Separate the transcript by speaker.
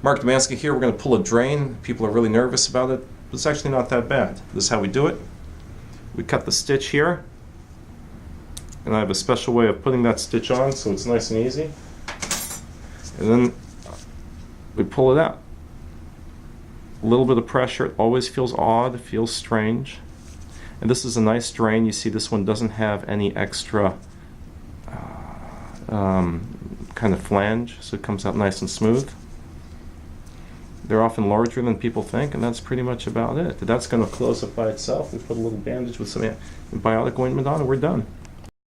Speaker 1: Mark Domanski here. We're going to pull a drain. People are really nervous about it, but it's actually not that bad. This is how we do it. We cut the stitch here, and I have a special way of putting that stitch on so it's nice and easy. And then we pull it out. A little bit of pressure. It always feels odd, it feels strange. And this is a nice drain. You see this one doesn't have any extra kind of flange, so it comes out nice and smooth. They're often larger than people think, and that's pretty much about it. That's going to close up by itself. We put a little bandage with some antibiotic ointment on, and we're done.